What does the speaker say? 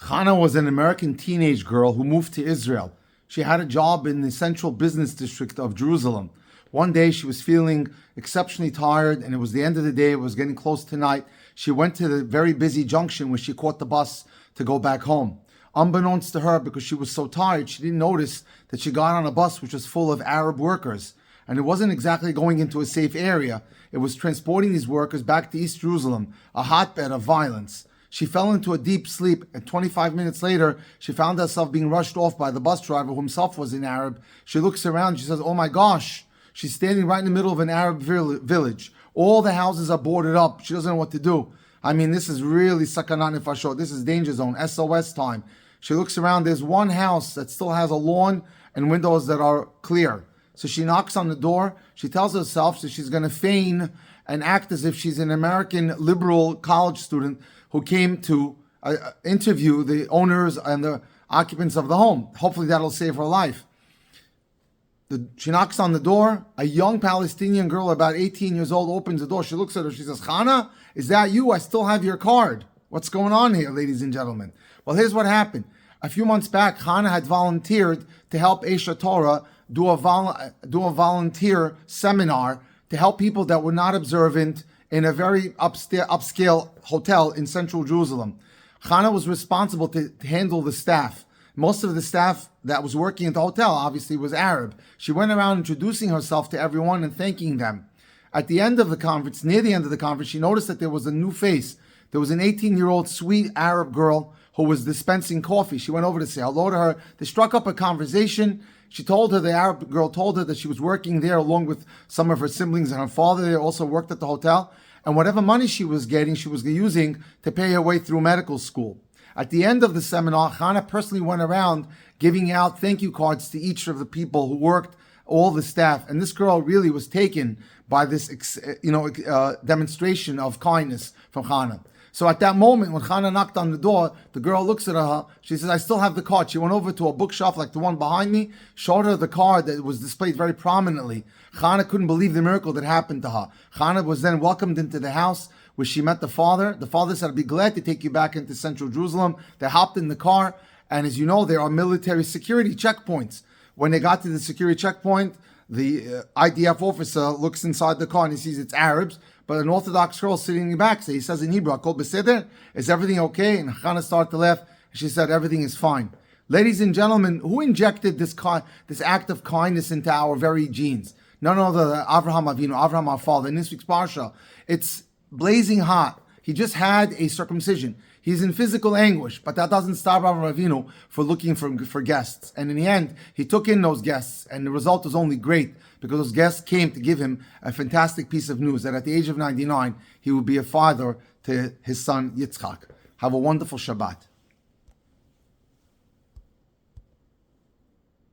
Chana was an American teenage girl who moved to Israel. She had a job in the central business district of Jerusalem. One day she was feeling exceptionally tired, and it was the end of the day. It was getting close to night. She went to the very busy junction where she caught the bus to go back home. Unbeknownst to her, because she was so tired, she didn't notice that she got on a bus which was full of Arab workers. And it wasn't exactly going into a safe area. It was transporting these workers back to East Jerusalem, a hotbed of violence. She fell into a deep sleep, and 25 minutes later, she found herself being rushed off by the bus driver, who himself was an Arab. She looks around, she says, "Oh my gosh." She's standing right in the middle of an Arab village. All the houses are boarded up. She doesn't know what to do. I mean, this is really sakanat nefashot. This is danger zone, SOS time. She looks around. There's one house that still has a lawn and windows that are clear. So she knocks on the door. She tells herself that she's going to feign and act as if she's an American liberal college student who came to interview the owners and the occupants of the home. Hopefully that'll save her life. She knocks on the door. A young Palestinian girl, about 18 years old, opens the door. She looks at her. She says, "Chana, is that you? I still have your card." What's going on here, ladies and gentlemen? Well, here's what happened. A few months back, Chana had volunteered to help Esha Torah do a volunteer seminar to help people that were not observant in a very upscale hotel in central Jerusalem. Chana was responsible to handle the staff. Most of the staff that was working at the hotel obviously was Arab. She went around introducing herself to everyone and thanking them. At the end of the conference, near the end of the conference, she noticed that there was a new face. There was an 18-year-old sweet Arab girl who was dispensing coffee. She went over to say hello to her. They struck up a conversation. The Arab girl told her that she was working there along with some of her siblings, and her father there also worked at the hotel. And whatever money she was getting, she was using to pay her way through medical school. At the end of the seminar, Chana personally went around giving out thank you cards to each of the people who worked, all the staff. And this girl really was taken by this demonstration of kindness from Chana. So at that moment, when Chana knocked on the door, the girl looks at her. She says, "I still have the card." She went over to a bookshelf like the one behind me, showed her the card that was displayed very prominently. Chana couldn't believe the miracle that happened to her. Chana was then welcomed into the house where she met the father. The father said, "I'd be glad to take you back into central Jerusalem." They hopped in the car, and as you know, there are military security checkpoints. When they got to the security checkpoint, the IDF officer looks inside the car and he sees it's Arabs, but an Orthodox girl sitting in the back. So he says in Hebrew, "Akol beseder? Is everything okay?" And Chana started to laugh. And she said, "Everything is fine." Ladies and gentlemen, who injected this act of kindness into our very genes? None other than Avraham Avinu, Avraham our father. In this week's parsha, it's blazing hot. He just had a circumcision. He's in physical anguish, but that doesn't stop Avraham Avinu for looking for guests. And in the end, he took in those guests, and the result was only great, because those guests came to give him a fantastic piece of news that at the age of 99, he would be a father to his son Yitzchak. Have a wonderful Shabbat.